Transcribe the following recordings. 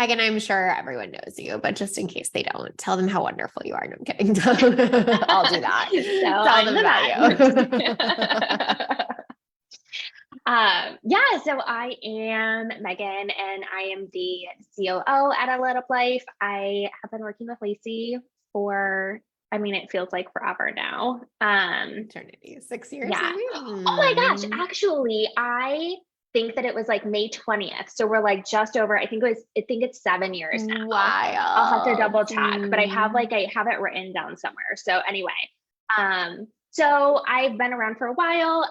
Again, I'm sure everyone knows you, but just in case they don't, tell them how wonderful you are. No, I'm kidding. I'll do that. So Tell them about you. So I am Megan and I am the COO at A Lit Up Life. I have been working with Lacey for, it feels like forever now. Eternity, 6 years. Yeah. Maybe? Oh my gosh. Actually, I think that it was like May 20th. So we're like just over, I think it's 7 years now. Wild. I'll have to double check, but I have it written down somewhere. So anyway, so I've been around for a while,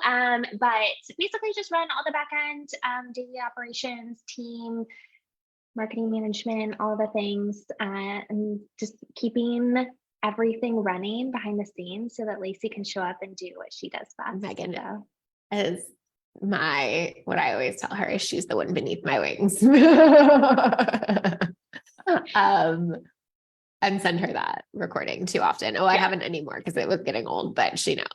but basically just run all the back end, daily operations, team, marketing management, all the things, and just keeping everything running behind the scenes so that Lacey can show up and do what she does best. Megan is what I always tell her is she's the one beneath my wings. And send her that recording too often. I haven't anymore because it was getting old, but she knows.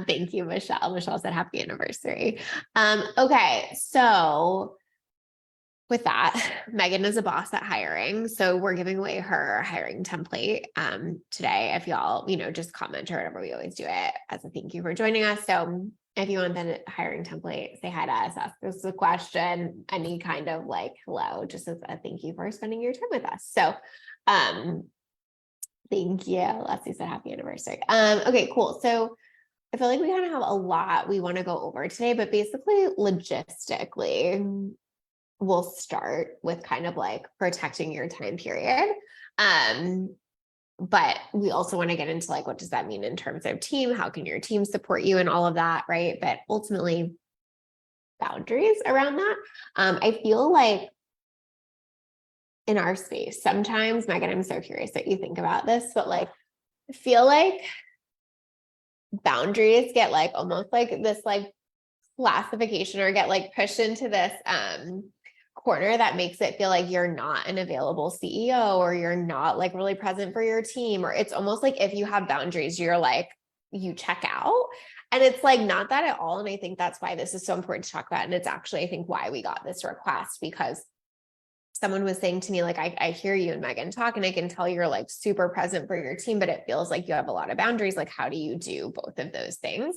Thank you, Michelle. Michelle said happy anniversary. Okay. So with that, Megan is a boss at hiring. So we're giving away her hiring template today. If y'all, just comment or whatever, we always do it as a thank you for joining us. So if you want the hiring template, say hi to us, ask us a question, any kind of hello, just as a thank you for spending your time with us. So thank you. Leslie said happy anniversary. Okay, cool. So I feel like we kind of have a lot we want to go over today, but basically logistically, we'll start with kind of protecting your time period. But we also want to get into what does that mean in terms of team? How can your team support you and all of that, right? But ultimately, boundaries around that. I feel like in our space, sometimes, Megan, I'm so curious that you think about this, but I feel like boundaries get almost this classification or get pushed into this corner that makes it feel like you're not an available CEO or you're not really present for your team, or it's almost like if you have boundaries, you're you check out. And it's not that at all. And I think that's why this is so important to talk about. And it's actually, I think, why we got this request, because someone was saying to me, I hear you and Megan talk, and I can tell you're super present for your team, but it feels like you have a lot of boundaries. How do you do both of those things?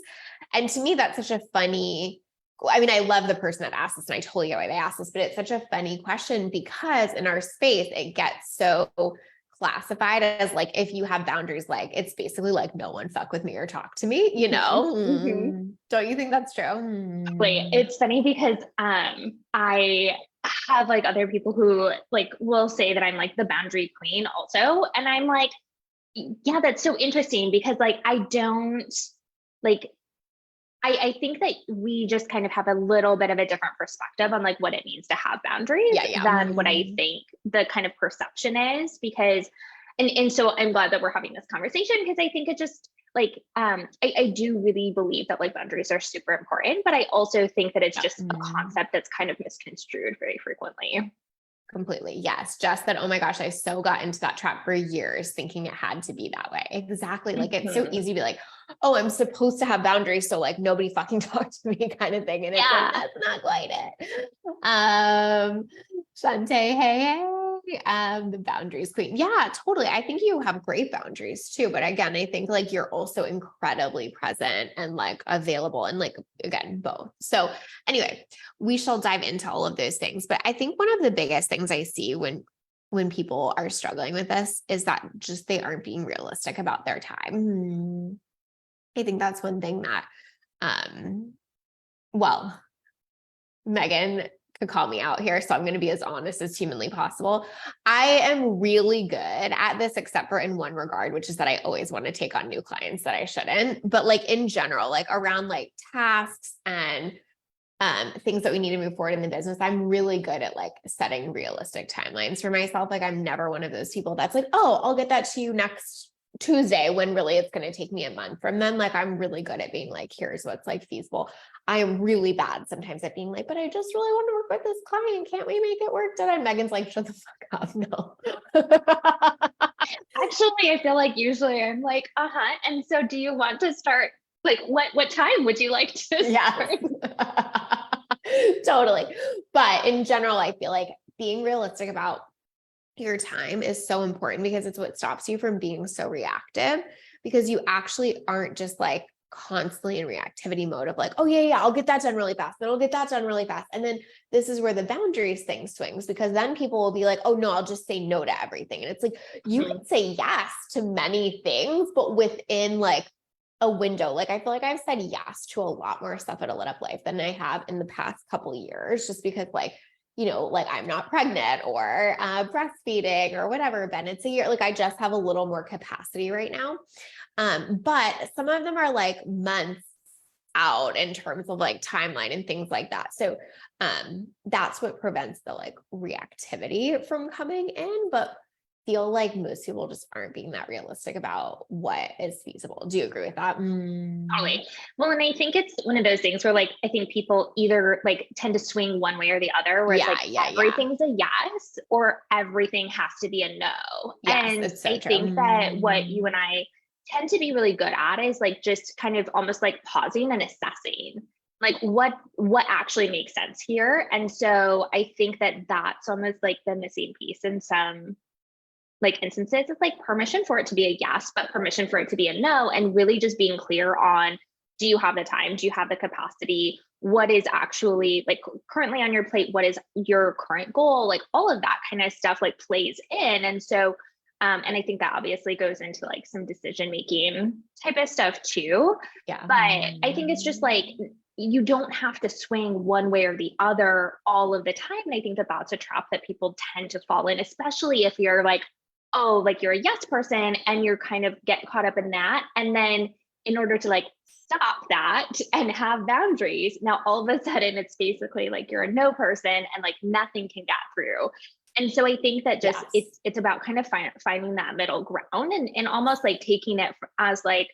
And to me, that's such a funny, I love the person that asked this, and I totally get why they asked this, but it's such a funny question because in our space, it gets so classified as if you have boundaries, it's basically no one fuck with me or talk to me, Mm-hmm. Don't you think that's true? Wait, it's funny because I have other people who will say that I'm the boundary queen also. And I'm yeah, that's so interesting because I don't I think that we just kind of have a little bit of a different perspective on what it means to have boundaries than what I think the kind of perception is, because, and so I'm glad that we're having this conversation because I think it just I do really believe that boundaries are super important, but I also think that it's just a concept that's kind of misconstrued very frequently. Completely. Yes. Just that, oh my gosh, I so got into that trap for years thinking it had to be that way. Exactly. It's so easy to be oh, I'm supposed to have boundaries. So nobody fucking talk to me kind of thing. And it's that's not quite it. Shante, hey. The boundaries queen. Yeah, totally. I think you have great boundaries too. But again, I think you're also incredibly present and available and again, both. So anyway, we shall dive into all of those things. But I think one of the biggest things I see when people are struggling with this is that just they aren't being realistic about their time. I think that's one thing that, Megan could call me out here, so I'm going to be as honest as humanly possible. I am really good at this, except for in one regard, which is that I always want to take on new clients that I shouldn't. But in general, around tasks and things that we need to move forward in the business, I'm really good at setting realistic timelines for myself. I'm never one of those people that's oh, I'll get that to you next Tuesday, when really it's going to take me a month from then. I'm really good at being here's what's feasible. I am really bad sometimes at being but I just really want to work with this client. Can't we make it work? And Megan's shut the fuck up. No. Actually, I feel usually I'm and so do you want to start what time would you like to start? Totally. But in general, I feel being realistic about your time is so important because it's what stops you from being so reactive, because you actually aren't just like constantly in reactivity mode of like, oh yeah, I'll get that done really fast. Then I'll get that done really fast. And then this is where the boundaries thing swings, because then people will be like, oh no, I'll just say no to everything. And it's like, you can say yes to many things, but within like a window. Like, I feel like I've said yes to a lot more stuff at A Lit Up Life than I have in the past couple of years, just because like, like I'm not pregnant or breastfeeding or whatever, Ben, it's a year. Like I just have a little more capacity right now. But some of them are like months out in terms of like timeline and things like that. So that's what prevents the like reactivity from coming in. But feel like most people just aren't being that realistic about what is feasible. Do you agree with that? Totally. Well, and I think it's one of those things where like, I think people either like tend to swing one way or the other, where it's like everything's a yes or everything has to be a no. Yes, and it's so I true. think that what you and I tend to be really good at is like just kind of almost like pausing and assessing like what actually makes sense here. And so I think that that's almost like the missing piece in some like instances. It's like permission for it to be a yes, but permission for it to be a no, and really just being clear on, do you have the time? Do you have the capacity? What is actually like currently on your plate? What is your current goal? Like all of that kind of stuff like plays in. And so, and I think that obviously goes into like some decision making type of stuff too. Yeah. But I think it's just like, you don't have to swing one way or the other all of the time. And I think that that's a trap that people tend to fall in, especially if you're like, oh, like you're a yes person and you're kind of get caught up in that. And then in order to like stop that and have boundaries, now all of a sudden it's basically like you're a no person and like nothing can get through. And so I think that just it's about kind of finding that middle ground and almost like taking it as like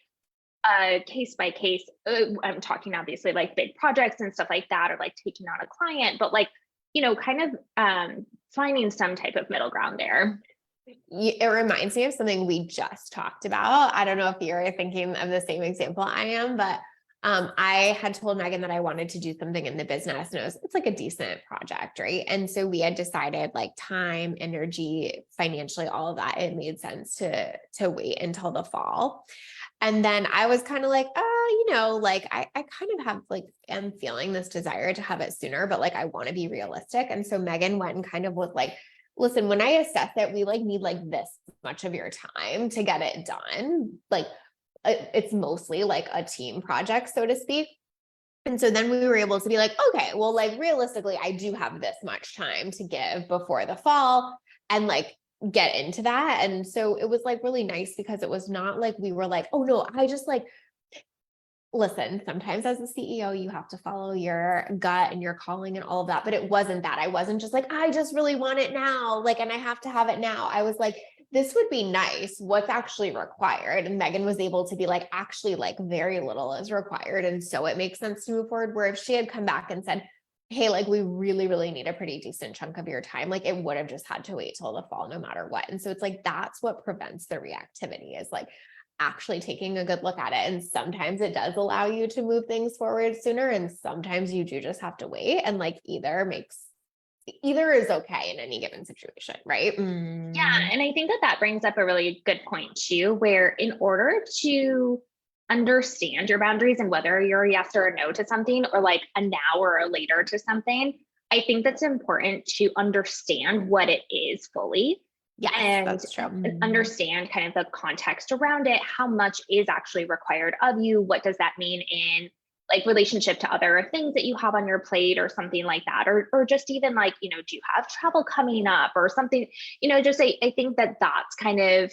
a case by case. I'm talking obviously like big projects and stuff like that, or like taking on a client, but like, kind of finding some type of middle ground there. It reminds me of something we just talked about. I don't know if you're thinking of the same example I am, but I had told Megan that I wanted to do something in the business, and it's like a decent project, right? And so we had decided like time, energy, financially, all of that, it made sense to wait until the fall. And then I was kind of like, like I kind of have like, am feeling this desire to have it sooner, but like, I want to be realistic. And so Megan went and kind of was like, listen, when I assess it, we like need like this much of your time to get it done. Like it's mostly like a team project, so to speak. And so then we were able to be like, okay, well, like realistically, I do have this much time to give before the fall and like get into that. And so it was like really nice because it was not like we were like, oh no, I just like, listen, sometimes as a CEO, you have to follow your gut and your calling and all of that. But it wasn't that. I wasn't just like, I just really want it now. Like, and I have to have it now. I was like, this would be nice. What's actually required? And Megan was able to be like, actually, like very little is required. And so it makes sense to move forward. Where if she had come back and said, hey, like we really, really need a pretty decent chunk of your time, like it would have just had to wait till the fall no matter what. And so it's like, that's what prevents the reactivity, is like actually taking a good look at it. And sometimes it does allow you to move things forward sooner. And sometimes you do just have to wait, and like either is okay in any given situation, right? Yeah. And I think that brings up a really good point too, where in order to understand your boundaries and whether you're a yes or a no to something, or like a now or a later to something, I think that's important to understand what it is fully. Yes, and that's true. Understand kind of the context around it. How much is actually required of you? What does that mean in like relationship to other things that you have on your plate or something like that? Or just even like, do you have travel coming up or something, just I think that that's kind of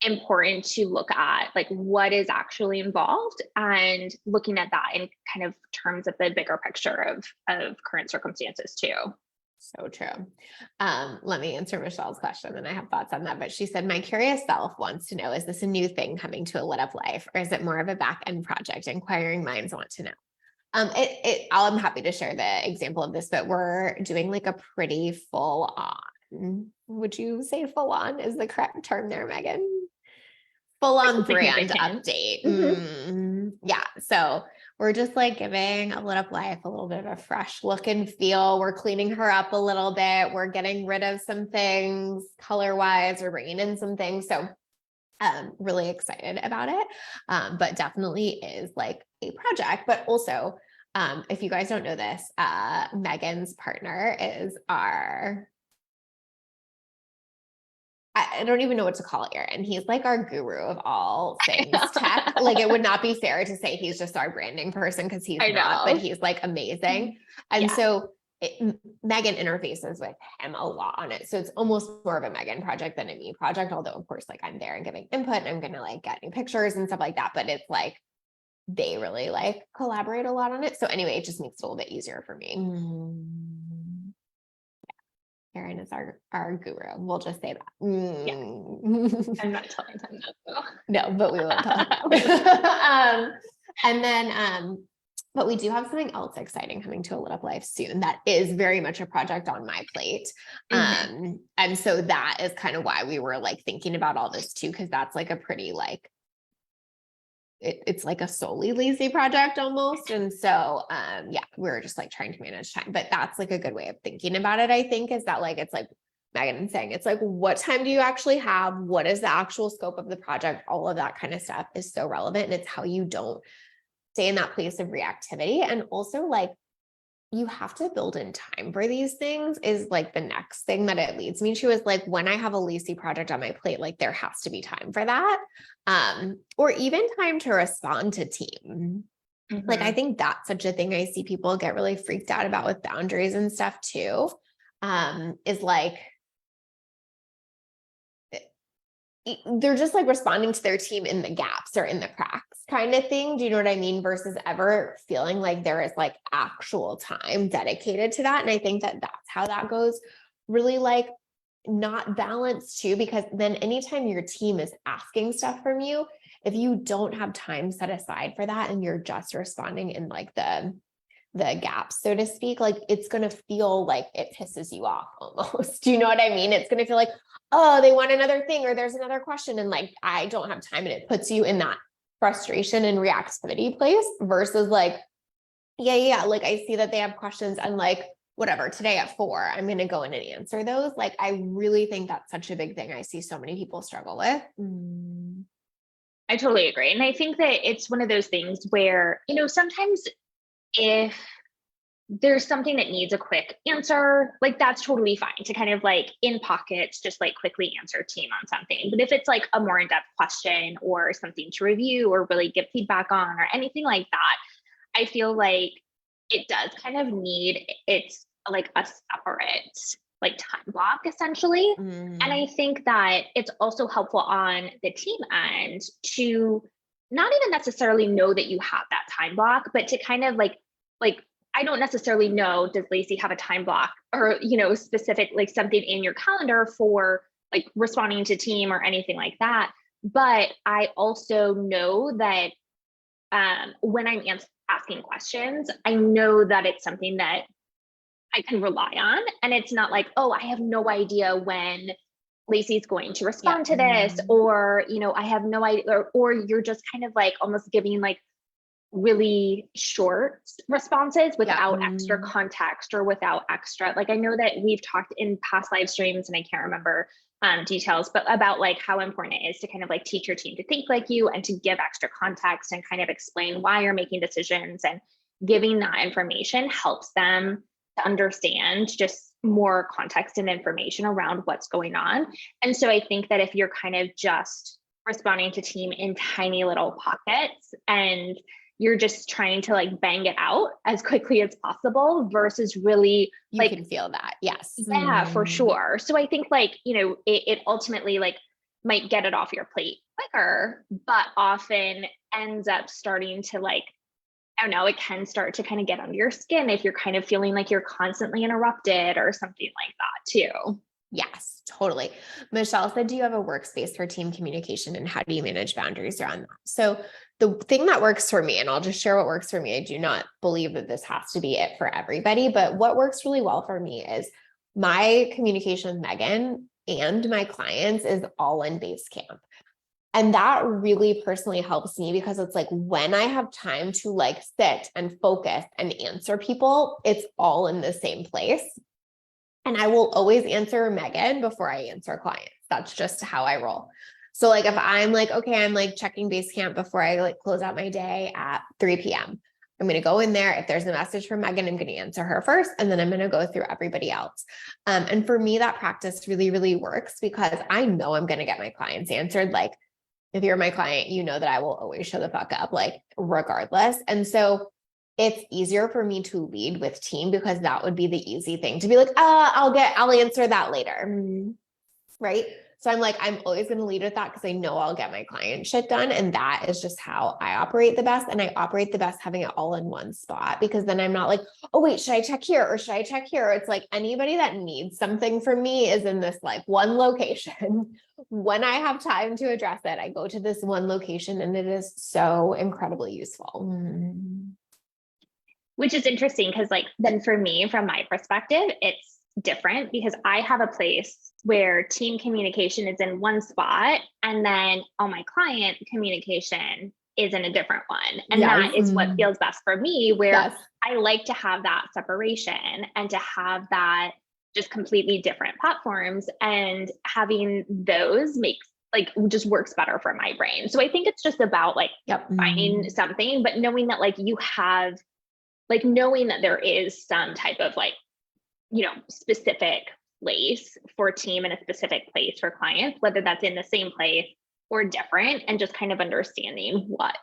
important to look at, like what is actually involved, and looking at that in kind of terms of the bigger picture of current circumstances too. So true. Let me answer Michelle's question, and I have thoughts on that. But she said, my curious self wants to know, is this a new thing coming to A Lit Up Life, or is it more of a back end project? Inquiring minds want to know. I'm happy to share the example of this, but we're doing like a pretty full on, would you say full on is the correct term there, Megan? Full on brand update. Yeah. So we're just like giving a Lit Up Life a little bit of a fresh look and feel. We're cleaning her up a little bit. We're getting rid of some things color wise. We're bringing in some things. So really excited about it. But definitely is like a project, but also, if you guys don't know this, Megan's partner is I don't even know what to call it, Erin. He's like our guru of all things tech. Like it would not be fair to say he's just our branding person because he's not, but he's like amazing. And so Megan interfaces with him a lot on it. So it's almost more of a Megan project than a me project. Although of course, like I'm there and giving input and I'm going to like get new pictures and stuff like that. But it's like, they really like collaborate a lot on it. So anyway, it just makes it a little bit easier for me. Erin is our guru. We'll just say that. I'm not telling him that though. No, but we won't tell him and then, but we do have something else exciting coming to a Lit Up Life soon that is very much a project on my plate. And so that is kind of why we were like thinking about all this too, because that's like a pretty like, it's like a solely lazy project almost. And so, we're just like trying to manage time, but that's like a good way of thinking about it. I think is that like, it's like Megan saying, it's like, what time do you actually have? What is the actual scope of the project? All of that kind of stuff is so relevant. And it's how you don't stay in that place of reactivity. And also like, you have to build in time for these things is like the next thing that it leads me to is like, when I have a lazy project on my plate, like there has to be time for that. Or even time to respond to team. Like, I think that's such a thing I see people get really freaked out about with boundaries and stuff too. Is like, they're just like responding to their team in the gaps or in the cracks kind of thing. Do you know what I mean? Versus ever feeling like there is like actual time dedicated to that. And I think that that's how that goes really like not balanced too, because then anytime your team is asking stuff from you, if you don't have time set aside for that and you're just responding in like the gaps, so to speak, like it's going to feel like it pisses you off almost. Do you know what I mean? It's going to feel like, oh, they want another thing or there's another question and like, I don't have time, and it puts you in that frustration and reactivity place versus like, like I see that they have questions and like, whatever, today at 4, I'm going to go in and answer those. Like, I really think that's such a big thing I see so many people struggle with. I totally agree. And I think that it's one of those things where, sometimes if there's something that needs a quick answer, like that's totally fine to kind of like in pockets, just like quickly answer team on something. But if it's like a more in-depth question or something to review or really give feedback on or anything like that, I feel like it does kind of need, it's like a separate like time block essentially. And I think that it's also helpful on the team end to not even necessarily know that you have that time block, but to kind of like I don't necessarily know, does Lacey have a time block or, specific, like something in your calendar for like responding to team or anything like that. But I also know that when I'm asking questions, I know that it's something that I can rely on. And it's not like, oh, I have no idea when Lacey's going to respond to this, or, I have no idea, or you're just kind of like almost giving like really short responses without extra context or without extra, like, I know that we've talked in past live streams and I can't remember details, but about like how important it is to kind of like teach your team to think like you and to give extra context and kind of explain why you're making decisions, and giving that information helps them to understand just more context and information around what's going on. And so I think that if you're kind of just responding to team in tiny little pockets and you're just trying to like bang it out as quickly as possible versus really you can feel that. Yes. Yeah, for sure. So I think like, it ultimately like might get it off your plate quicker, but often ends up starting to like, I don't know, it can start to kind of get under your skin if you're kind of feeling like you're constantly interrupted or something like that too. Yes, totally. Michelle said, do you have a workspace for team communication and how do you manage boundaries around that? So the thing that works for me, and I'll just share what works for me. I do not believe that this has to be it for everybody, but what works really well for me is my communication with Megan and my clients is all in Basecamp. And that really personally helps me because it's like when I have time to like sit and focus and answer people, it's all in the same place. And I will always answer Megan before I answer clients. That's just how I roll. So like if I'm like, okay, I'm like checking Basecamp before I like close out my day at 3 p.m. I'm going to go in there. If there's a message from Megan, I'm going to answer her first, and then I'm going to go through everybody else. And for me, that practice really, really works because I know I'm going to get my clients answered. Like if you're my client, you know that I will always show the fuck up, like regardless. And so it's easier for me to lead with team because that would be the easy thing to be like, I'll answer that later. Right. So I'm like, I'm always going to lead with that because I know I'll get my client shit done. And that is just how I operate the best. And I operate the best having it all in one spot, because then I'm not like, oh, wait, should I check here or should I check here? It's like anybody that needs something from me is in this like one location. When I have time to address it, I go to this one location, and it is so incredibly useful. Which is interesting because like then for me, from my perspective, it's different because I have a place where team communication is in one spot, and then all my client communication is in a different one. And that is what feels best for me, where I like to have that separation and to have that just completely different platforms, and having those makes like just works better for my brain. So I think it's just about like finding something, but knowing that like you have like knowing that there is some type of like, you know, specific place for team and a specific place for clients, whether that's in the same place or different, and just kind of understanding what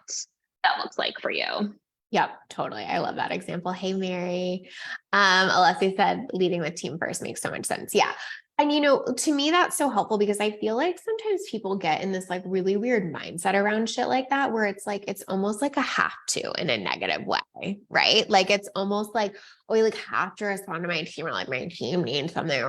that looks like for you. Yep, totally. I love that example. Hey, Mary. Alessi said leading with team first makes so much sense. Yeah. And, you know, to me, that's so helpful because I feel like sometimes people get in this like really weird mindset around shit like that, where it's like, it's almost like a have to in a negative way, right? Like, it's almost like, oh, you like have to respond to my team, or like my team needs something.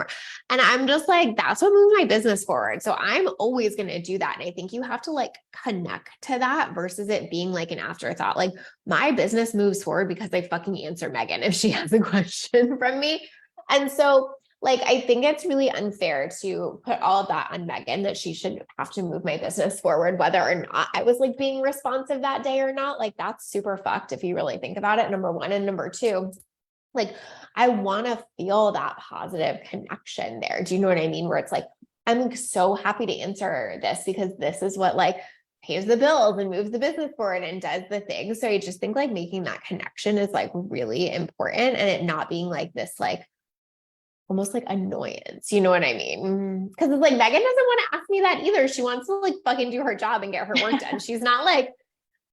And I'm just like, that's what moves my business forward. So I'm always going to do that. And I think you have to like connect to that versus it being like an afterthought. Like my business moves forward because I fucking answer Megan if she has a question from me. And so like, I think it's really unfair to put all of that on Megan, that she should have to move my business forward, whether or not I was like being responsive that day or not. Like, that's super fucked if you really think about it, number one. And number two, like, I want to feel that positive connection there. Do you know what I mean? Where it's like, I'm so happy to answer this because this is what like pays the bills and moves the business forward and does the thing. So I just think like making that connection is like really important, and it not being like this, like, almost like annoyance. You know what I mean? Because it's like, Megan doesn't want to ask me that either. She wants to like fucking do her job and get her work done. She's not like,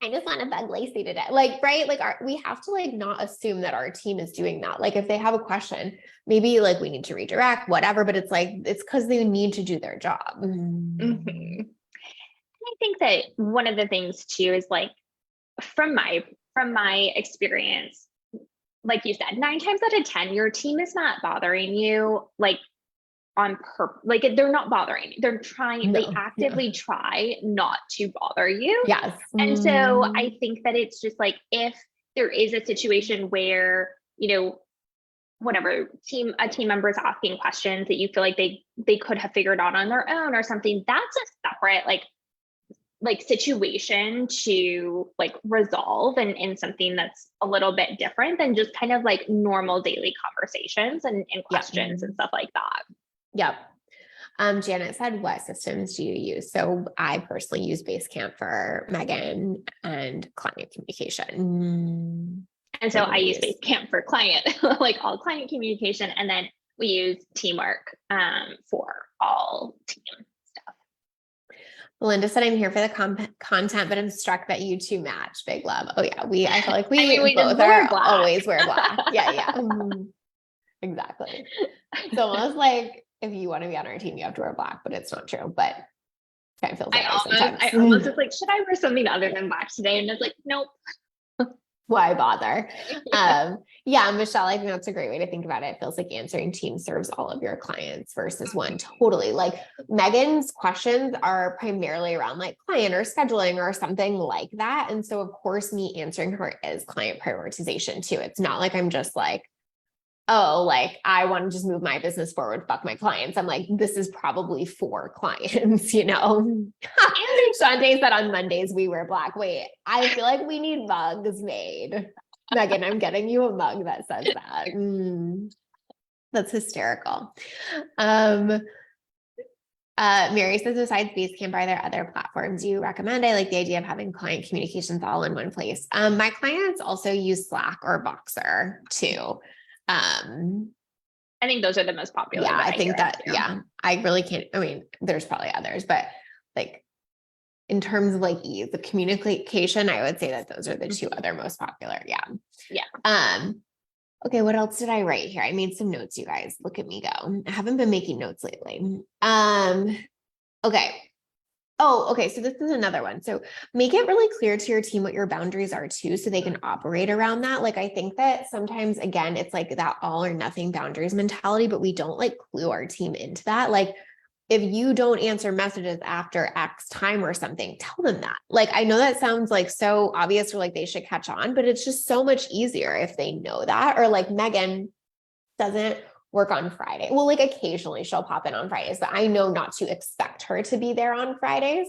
I just want to bug Lacey today. Like, right? Like we have to like not assume that our team is doing that. Like if they have a question, maybe like we need to redirect, whatever, but it's like, it's because they need to do their job. I think that one of the things too is like, from my experience, like you said, 9 times out of 10, your team is not bothering you like on purpose. Like they're not bothering you. They're trying, they actively try not to bother you. Yes. And so I think that it's just like, if there is a situation where, you know, whatever a team member is asking questions that you feel like they could have figured out on their own or something, that's a separate like situation to like resolve, and in something that's a little bit different than just kind of like normal daily conversations and questions and stuff like that. Yep. Janet said, what systems do you use? So I personally use Basecamp for Megan and client communication. And so I use Basecamp for client, like all client communication. And then we use Teamwork for all team. Belinda said, I'm here for the content, but I'm struck that you two match. Big love. Oh yeah. I feel like we both always wear black. Yeah. Exactly. It's almost like if you want to be on our team, you have to wear black, but it's not true. But it kind of feels like I almost was like, should I wear something other than black today? And it's like, nope. Why bother? Yeah, Michelle, I think that's a great way to think about it. It feels like answering team serves all of your clients versus one. Totally. Like Megan's questions are primarily around like client or scheduling or something like that. And so of course me answering her is client prioritization too. It's not like I'm just like, oh, like I want to just move my business forward, fuck my clients. I'm like, this is probably for clients, you know? Shantae said on Mondays we wear black. Wait, I feel like we need mugs made. Megan, I'm getting you a mug that says that. That's hysterical. Mary says, besides Basecamp, are there other platforms you recommend? I like the idea of having client communications all in one place. My clients also use Slack or Voxer too. I think those are the most popular. Yeah, that I think hear that, too. yeah, I really can't, I mean, there's probably others, but like in terms of like ease of communication, I would say that those are the two other most popular. Yeah. Yeah. Okay, what else did I write here? I made some notes, you guys. Look at me go. I haven't been making notes lately. Okay. Oh, okay. So this is another one. So make it really clear to your team what your boundaries are too, so they can operate around that. Like, I think that sometimes, again, it's like that all or nothing boundaries mentality, but we don't like clue our team into that. Like, if you don't answer messages after X time or something, tell them that. Like, I know that sounds like so obvious or like they should catch on, but it's just so much easier if they know that. Or like Megan doesn't work on Friday. Well, like occasionally she'll pop in on Fridays, but I know not to expect her to be there on Fridays.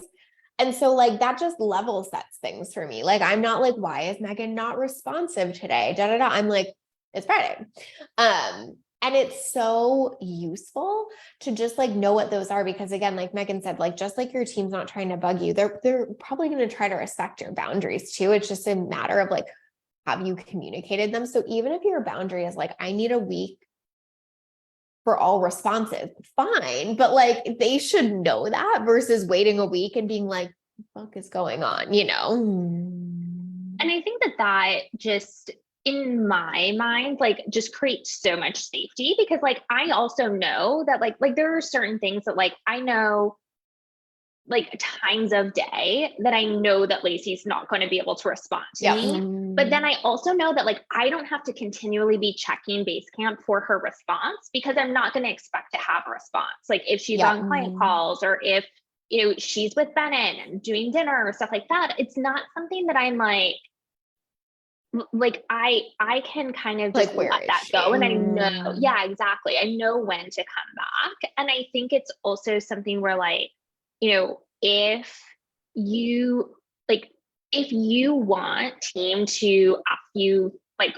And so like that just level sets things for me. Like, I'm not like, why is Megan not responsive today? Da, da, da. I'm like, it's Friday. And it's so useful to just like know what those are, because again, like Megan said, like, just like your team's not trying to bug you, they're probably going to try to respect your boundaries too. It's just a matter of like, have you communicated them? So even if your boundary is like, I need a week for all responses, fine. But like, they should know that versus waiting a week and being like, what the fuck is going on, you know? And I think that just, in my mind, like, just creates so much safety, because like I also know that like there are certain things that like I know, like times of day that I know that Lacey's not going to be able to respond to me. But then I also know that like I don't have to continually be checking Basecamp for her response, because I'm not going to expect to have a response. Like if she's on client calls, or if she's with Bennett and doing dinner or stuff like that, it's not something that I'm like I can kind of just Like, let that go. And I know, yeah, exactly. I know when to come back. And I think it's also something where like, if you if you want team to ask you like,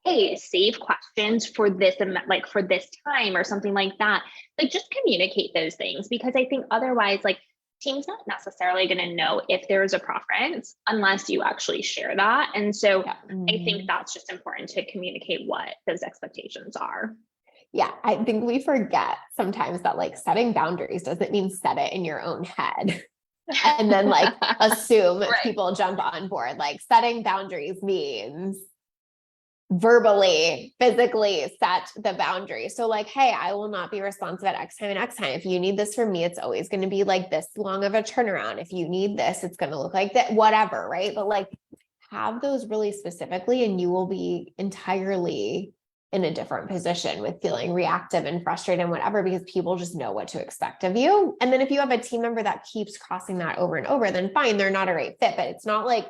hey, save questions for this amount, like for this time or something like that, like just communicate those things, because I think otherwise like team's not necessarily going to know if there's a preference unless you actually share that. And so I think that's just important to communicate what those expectations are. Yeah, I think we forget sometimes that like setting boundaries doesn't mean set it in your own head and then like assume people jump on board. Like, setting boundaries means verbally, physically set the boundary. So like, hey, I will not be responsive at X time and X time. If you need this from me, it's always going to be like this long of a turnaround. If you need this, it's going to look like that, whatever. Right. But like, have those really specifically, and you will be entirely in a different position with feeling reactive and frustrated and whatever, because people just know what to expect of you. And then if you have a team member that keeps crossing that over and over, then fine, they're not a right fit, but it's not like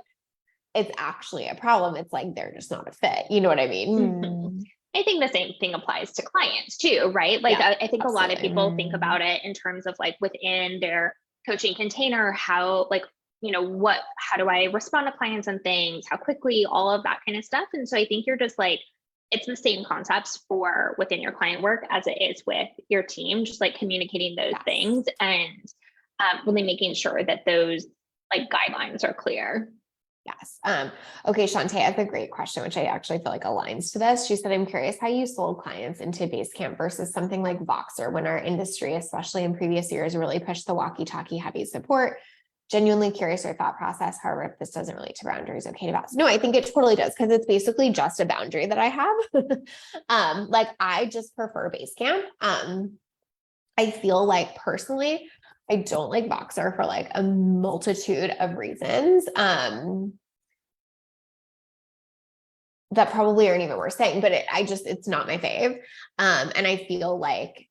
it's actually a problem. It's like, they're just not a fit. You know what I mean? I think the same thing applies to clients too, right? Like, yeah, I think absolutely. A lot of people think about it in terms of like within their coaching container, how like, how do I respond to clients and things, how quickly, all of that kind of stuff. And so I think you're just like, it's the same concepts for within your client work as it is with your team, just like communicating those things and really making sure that those like guidelines are clear. Yes. Okay. Shantae has a great question, which I actually feel like aligns to this. She said, I'm curious how you sold clients into Basecamp versus something like Voxer, when our industry, especially in previous years, really pushed the walkie-talkie heavy support. Genuinely curious your thought process. However, if this doesn't relate to boundaries, okay to bounce. No, I think it totally does, because it's basically just a boundary that I have. Like, I just prefer Basecamp. I feel like personally, I don't like Voxer for like a multitude of reasons. That probably aren't even worth saying, but it's not my fave. And I feel like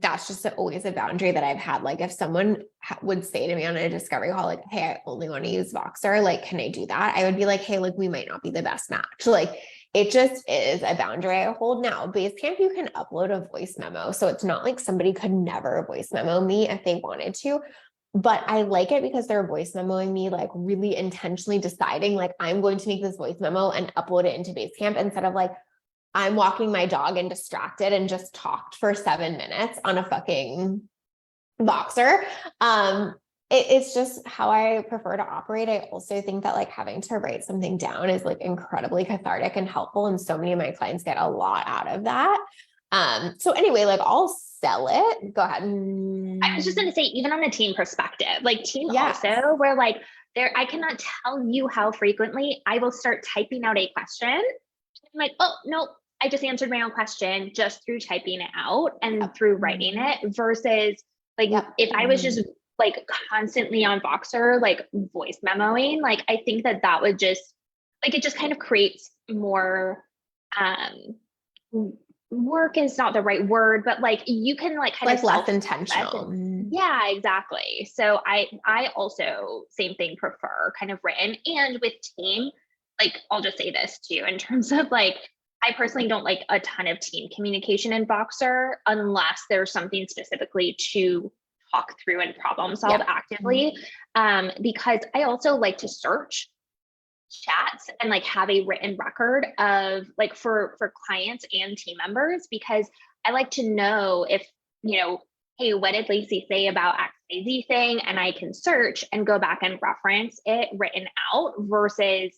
that's just always a boundary that I've had. Like, if someone would say to me on a discovery call, like, hey, I only want to use Voxer, like, can I do that? I would be like, hey, like, we might not be the best match. Like, it just is a boundary I hold now. Basecamp, you can upload a voice memo. So it's not like somebody could never voice memo me if they wanted to. But I like it because they're voice memoing me, like really intentionally deciding, like, I'm going to make this voice memo and upload it into Basecamp instead of like, I'm walking my dog and distracted and just talked for 7 minutes on a fucking Voxer. It's just how I prefer to operate. I also think that like having to write something down is like incredibly cathartic and helpful. And so many of my clients get a lot out of that. So anyway, like I'll sell it. Go ahead. I was just going to say, even on a team perspective, like team Yes. also, where like there, I cannot tell you how frequently I will start typing out a question. I'm like, oh, no, I just answered my own question just through typing it out and through writing it versus like, if I was just like constantly on Voxer, like voice memoing, like, I think that that would just, like, it just kind of creates more, work is not the right word, but like you can like kind like of less intentional. yeah, exactly. So I also same thing prefer kind of written, and with team, like I'll just say this too, in terms of like I personally don't like a ton of team communication in Boxer unless there's something specifically to talk through and problem solve actively. Because I also like to search chats and like have a written record of like for clients and team members, because I like to know if, you know, hey, what did Lacey say about XYZ thing? And I can search and go back and reference it written out versus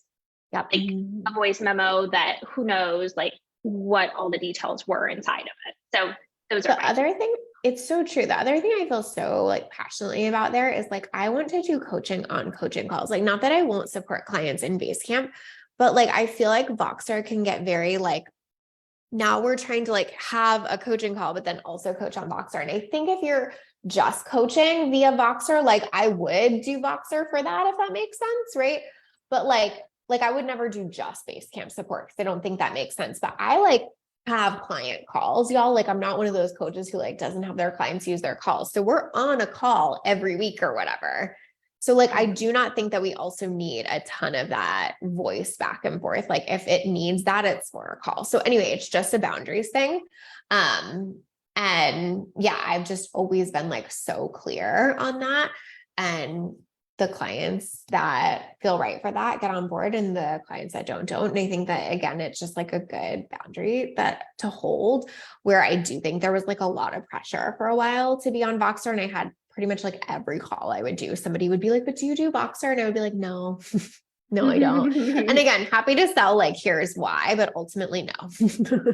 like a voice memo that who knows like what all the details were inside of it. So those are the other thing. It's so true. The other thing I feel so like passionately about there is like, I want to do coaching on coaching calls. Like, not that I won't support clients in Basecamp, but like, I feel like Voxer can get very like, now we're trying to like have a coaching call, but then also coach on Voxer. And I think if you're just coaching via Voxer, like I would do Voxer for that, if that makes sense. Right. But like I would never do just Basecamp support because I don't think that makes sense. But I like have client calls, y'all. Like I'm not one of those coaches who like doesn't have their clients use their calls. So we're on a call every week or whatever. So like, I do not think that we also need a ton of that voice back and forth. Like if it needs that, it's for a call. So anyway, it's just a boundaries thing. And yeah, I've just always been like so clear on that. And the clients that feel right for that get on board, and the clients that don't. And I think that again, it's just like a good boundary that to hold, where I do think there was like a lot of pressure for a while to be on Voxer. And I had pretty much like every call I would do, somebody would be like, but do you do Voxer? And I would be like, no, no, I don't. And again, happy to sell, like, here's why, but ultimately no.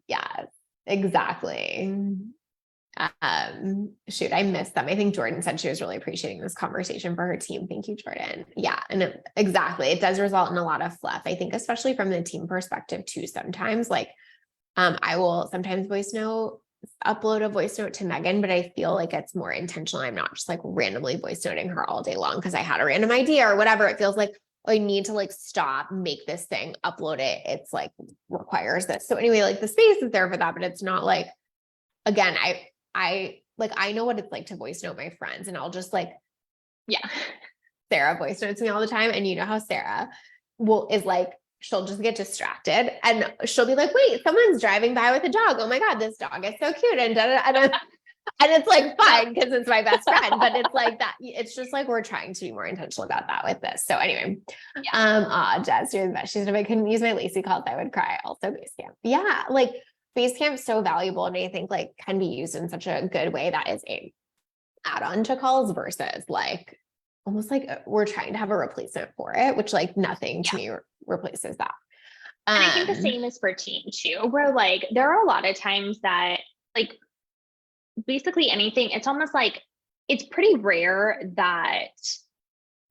Yeah, exactly. Shoot, I missed them. I think Jordan said she was really appreciating this conversation for her team. Thank you, Jordan. Yeah. And exactly. It does result in a lot of fluff. I think, especially from the team perspective too, sometimes like, I will sometimes upload a voice note to Megan, but I feel like it's more intentional. I'm not just like randomly voice noting her all day long because I had a random idea or whatever. It feels like, oh, I need to like stop, make this thing, upload it. It's like requires this. So anyway, like the space is there for that, but it's not like, again, I know what it's like to voice note my friends, and I'll just like, Sarah voice notes me all the time. And you know how Sarah is like, she'll just get distracted and she'll be like, wait, someone's driving by with a dog. Oh my God, this dog is so cute. And it's like fine because it's my best friend, but it's like that. It's just like, we're trying to be more intentional about that with this. So anyway, Jess, you're the best. She said, if I couldn't use my Lacey calls, I would cry. Also Basecamp. Yeah. Like Basecamp is so valuable. And I think like can be used in such a good way that is a add-on to calls versus like, almost like we're trying to have a replacement for it, which like nothing to me replaces that. And I think the same is for team too, where like, there are a lot of times that like, basically anything, it's almost like, it's pretty rare that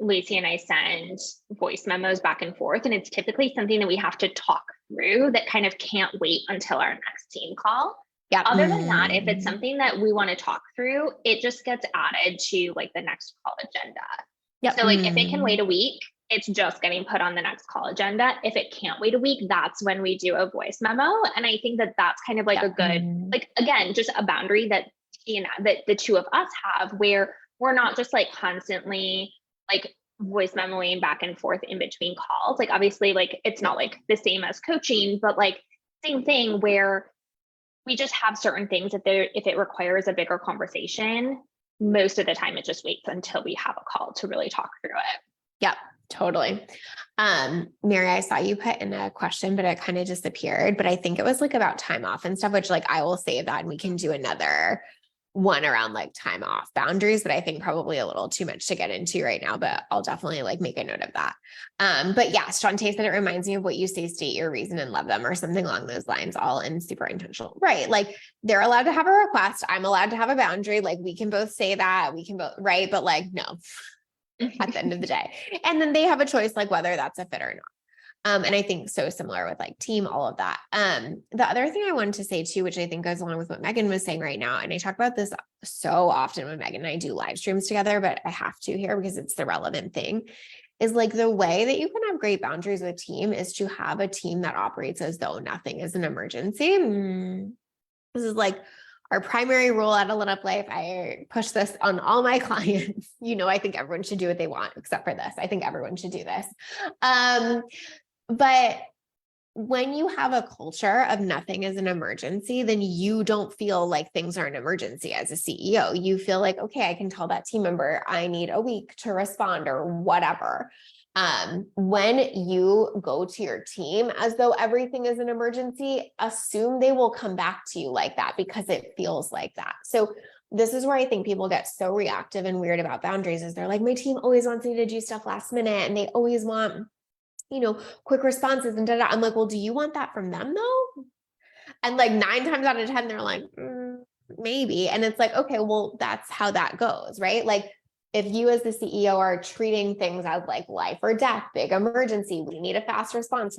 Lacey and I send voice memos back and forth. And it's typically something that we have to talk through that kind of can't wait until our next team call. Yeah. Other than that, if it's something that we want to talk through, it just gets added to like the next call agenda. Yep. So like if it can wait a week, it's just getting put on the next call agenda. If it can't wait a week, that's when we do a voice memo. And I think that that's kind of like a good, like, again, just a boundary that that the two of us have, where we're not just like constantly like voice memoing back and forth in between calls. Like obviously, like it's not like the same as coaching, but like same thing where we just have certain things if it requires a bigger conversation, most of the time it just waits until we have a call to really talk through it. Yep, totally. Mary, I saw you put in a question, but it kind of disappeared. But I think it was like about time off and stuff, which like I will save that and we can do another one around like time off boundaries, but I think probably a little too much to get into right now, but I'll definitely like make a note of that. But yeah, Shantae said it reminds me of what you say, state your reason and love them or something along those lines, all in super intentional, right? Like they're allowed to have a request. I'm allowed to have a boundary. Like we can both say that, we can both, right? But like, no, at the end of the day. And then they have a choice, like whether that's a fit or not. And I think so similar with like team, all of that. The other thing I wanted to say too, which I think goes along with what Megan was saying right now, and I talk about this so often when Megan and I do live streams together, but I have to here because it's the relevant thing, is like the way that you can have great boundaries with team is to have a team that operates as though nothing is an emergency. This is like our primary rule at A Lit Up Life. I push this on all my clients. I think everyone should do what they want, except for this. I think everyone should do this. But when you have a culture of nothing is an emergency, then you don't feel like things are an emergency as a CEO. You feel like, okay, I can tell that team member I need a week to respond or whatever. When you go to your team as though everything is an emergency, assume they will come back to you like that because it feels like that. So this is where I think people get so reactive and weird about boundaries is they're like, my team always wants me to do stuff last minute and they always want quick responses and I'm like, well, do you want that from them though? And like 9 times out of 10, they're like, maybe. And it's like, okay, well, that's how that goes, right? Like if you as the CEO are treating things as like life or death, big emergency, we need a fast response.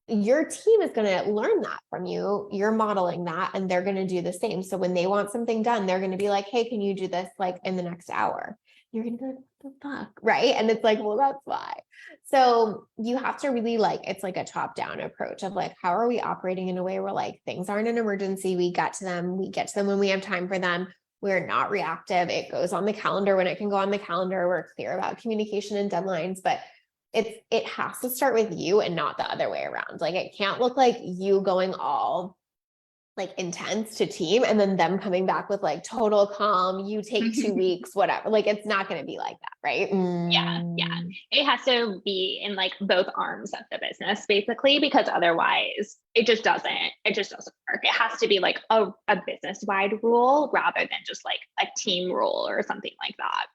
Your team is going to learn that from you. You're modeling that and they're going to do the same. So when they want something done, they're going to be like, hey, can you do this like in the next hour? You're going to be like, what the fuck? Right. And it's like, well, that's why. So you have to really it's like a top down approach of like, how are we operating in a way where like things aren't an emergency. We get to them when we have time for them. We're not reactive. It goes on the calendar when it can go on the calendar. We're clear about communication and deadlines, but it has to start with you and not the other way around. Like it can't look like you going all like intense to team and then them coming back with like total calm, you take 2 weeks, whatever. Like it's not going to be like that, right? Yeah. It has to be in like both arms of the business basically, because otherwise it just doesn't work. It has to be like a business wide rule rather than just like a team rule or something like that.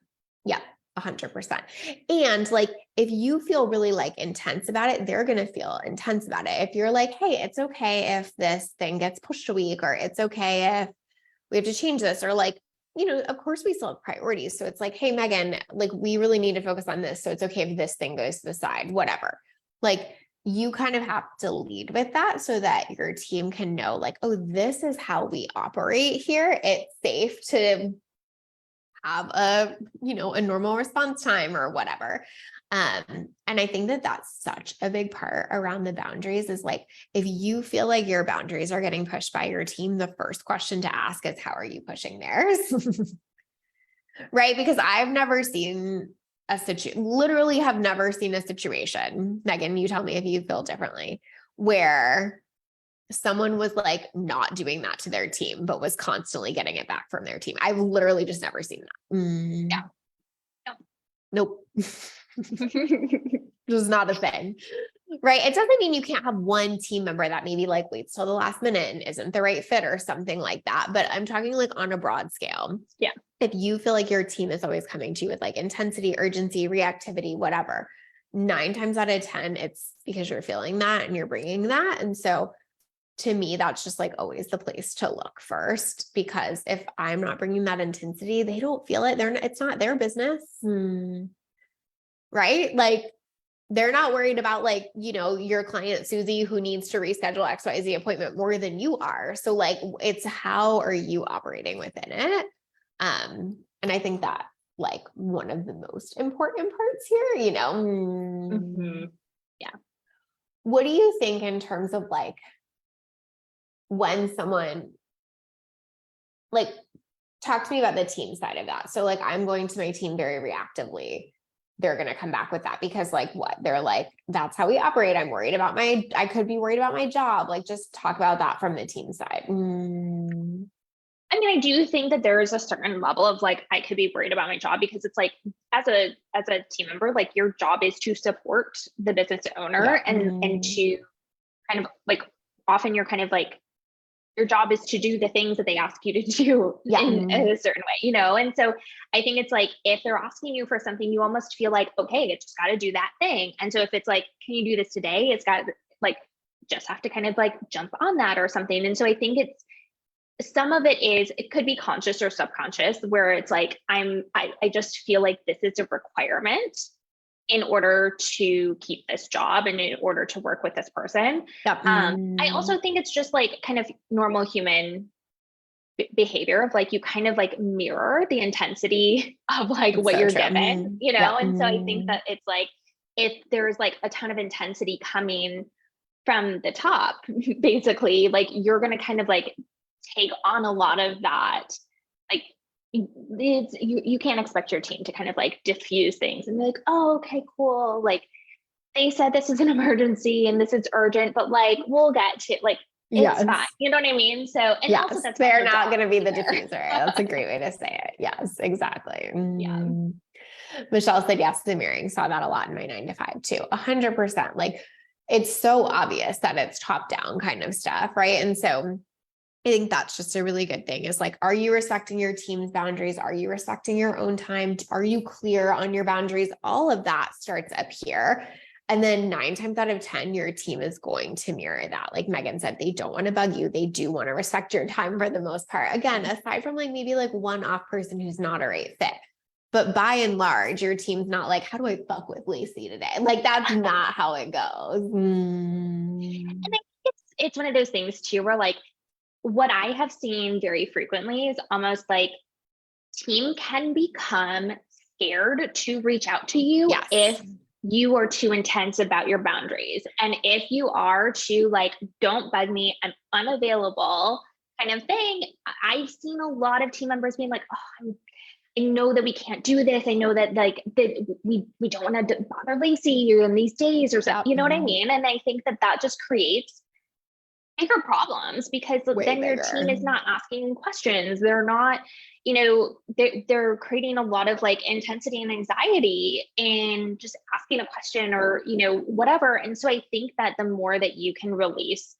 Yeah. 100%. And like, if you feel really like intense about it, they're going to feel intense about it. If you're like, hey, it's okay if this thing gets pushed a week, or it's okay if we have to change this, or like, of course we still have priorities. So it's like, hey, Megan, like we really need to focus on this. So it's okay if this thing goes to the side, whatever. Like you kind of have to lead with that so that your team can know like, oh, this is how we operate here. It's safe to have a normal response time or whatever. And I think that that's such a big part around the boundaries is like, if you feel like your boundaries are getting pushed by your team, the first question to ask is, how are you pushing theirs? Right? Because I've never seen literally have never seen a situation, Megan, you tell me if you feel differently, where someone was like not doing that to their team, but was constantly getting it back from their team. I've literally just never seen that. Yeah. Nope. Just not a thing. Right. It doesn't mean you can't have one team member that maybe like waits till the last minute and isn't the right fit or something like that. But I'm talking like on a broad scale. Yeah. If you feel like your team is always coming to you with like intensity, urgency, reactivity, whatever, 9 times out of 10, it's because you're feeling that and you're bringing that. And so to me, that's just like always the place to look first, because if I'm not bringing that intensity, they don't feel it. It's not their business. Right? Like they're not worried about like, your client Susie who needs to reschedule XYZ appointment more than you are. So like, it's how are you operating within it? And I think that like one of the most important parts here, Yeah. What do you think in terms of like, when someone like talk to me about the team side of that. So like I'm going to my team very reactively. they're going to come back with that because like what they're like, that's how we operate. I could be worried about my job. Like just talk about that from the team side. I mean, I do think that there is a certain level of like, I could be worried about my job because it's like, as a team member, like your job is to support the business owner and to kind of like, often you're kind of like, your job is to do the things that they ask you to do in a certain way, you know? And so I think it's like, if they're asking you for something, you almost feel like, okay, it's just got to do that thing. And so if it's like, can you do this today? It's got like, just have to kind of like jump on that or something. And so I think some of it could be conscious or subconscious where it's like, I just feel like this is a requirement in order to keep this job and in order to work with this person. I also think it's just like kind of normal human behavior of like, you kind of like mirror the intensity of like what so you're true. Given, you know? And so I think that it's like, if there's like a ton of intensity coming from the top, basically, like you're going to kind of like take on a lot of that. Like you can't expect your team to kind of like diffuse things and be like, oh, okay, cool. Like they said this is an emergency and this is urgent, but like we'll get to like it's fine. You know what I mean? So and also that's they're not going to be the diffuser. That's a great way to say it. Yes, exactly. Yeah. Michelle said yes to mirroring. Saw that a lot in my 9 to 5 too. 100%. Like it's so obvious that it's top down kind of stuff, right? And so I think that's just a really good thing is like, are you respecting your team's boundaries? Are you respecting your own time? Are you clear on your boundaries? All of that starts up here. And then 9 times out of 10, your team is going to mirror that. Like Megan said, they don't want to bug you. They do want to respect your time for the most part. Again, aside from like maybe like one off person who's not a right fit. But by and large, your team's not like, how do I fuck with Lacey today? Like that's not how it goes. And I think it's one of those things too, where like, what I have seen very frequently is almost like team can become scared to reach out to you if you are too intense about your boundaries. And if you are too like, don't bug me, I'm unavailable kind of thing, I've seen a lot of team members being like, oh, I know that we can't do this. I know that like that we don't want to bother Lacey in these days or something, you know what I mean? And I think that just creates bigger problems because then your team is not asking questions. They're not, you know, they're creating a lot of like intensity and anxiety in just asking a question or, you know, whatever. And so I think that the more that you can release,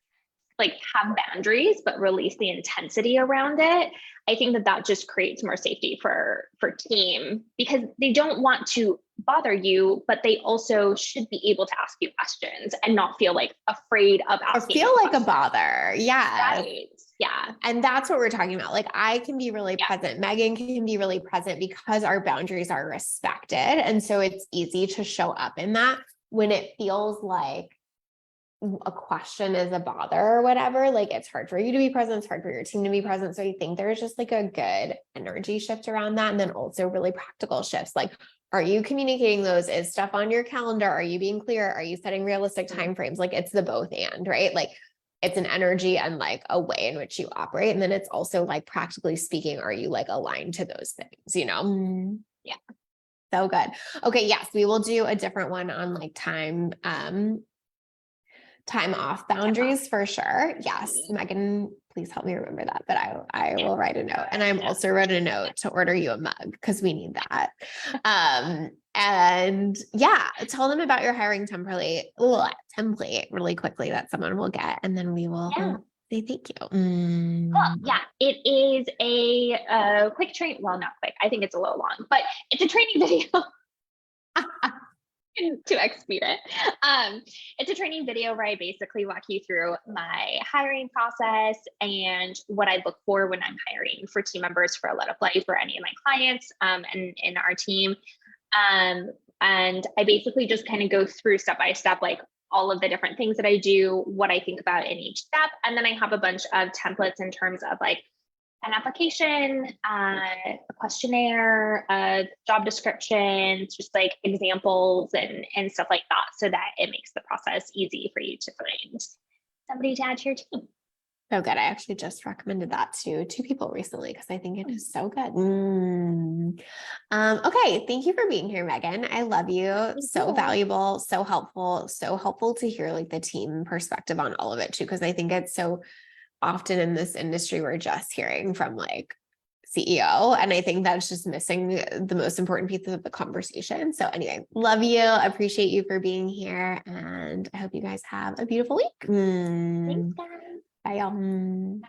like have boundaries, but release the intensity around it, I think that just creates more safety for team because they don't want to bother you, but they also should be able to ask you questions and not feel like afraid of asking. Or feel like a bother. Yeah. Right. Yeah. And that's what we're talking about. Like I can be really present. Megan can be really present because our boundaries are respected. And so it's easy to show up in that when it feels like a question is a bother or whatever, like it's hard for you to be present, it's hard for your team to be present. So I think there's just like a good energy shift around that. And then also really practical shifts. Like, are you communicating those? Is stuff on your calendar? Are you being clear? Are you setting realistic timeframes? Like it's the both and, right? Like it's an energy and like a way in which you operate. And then it's also like practically speaking, are you like aligned to those things, you know? Yeah. So good. Okay. Yes. We will do a different one on like time off boundaries for sure. Yes. Megan, please help me remember that, but I will write a note. And I'm also wrote a note to order you a mug because we need that. And yeah, tell them about your hiring template really quickly that someone will get. And then we will say thank you. Well, yeah, it is a quick train. Well, not quick. I think it's a little long, but it's a training video. To expedite it. It's a training video where I basically walk you through my hiring process and what I look for when I'm hiring for team members for A Lot of Life or any of my clients and in our team. And I basically just kind of go through step by step, like all of the different things that I do, what I think about in each step. And then I have a bunch of templates in terms of like an application, a questionnaire, job descriptions, just like examples and stuff like that, so that it makes the process easy for you to find somebody to add to your team. So good. I actually just recommended that to two people recently because I think it is so good. Okay. Thank you for being here, Megan. I love you. So valuable, so helpful to hear like the team perspective on all of it too. Cause I think it's so often in this industry, we're just hearing from like CEO. And I think that's just missing the most important pieces of the conversation. So anyway, love you. Appreciate you for being here. And I hope you guys have a beautiful week. Thanks, guys. Bye, y'all.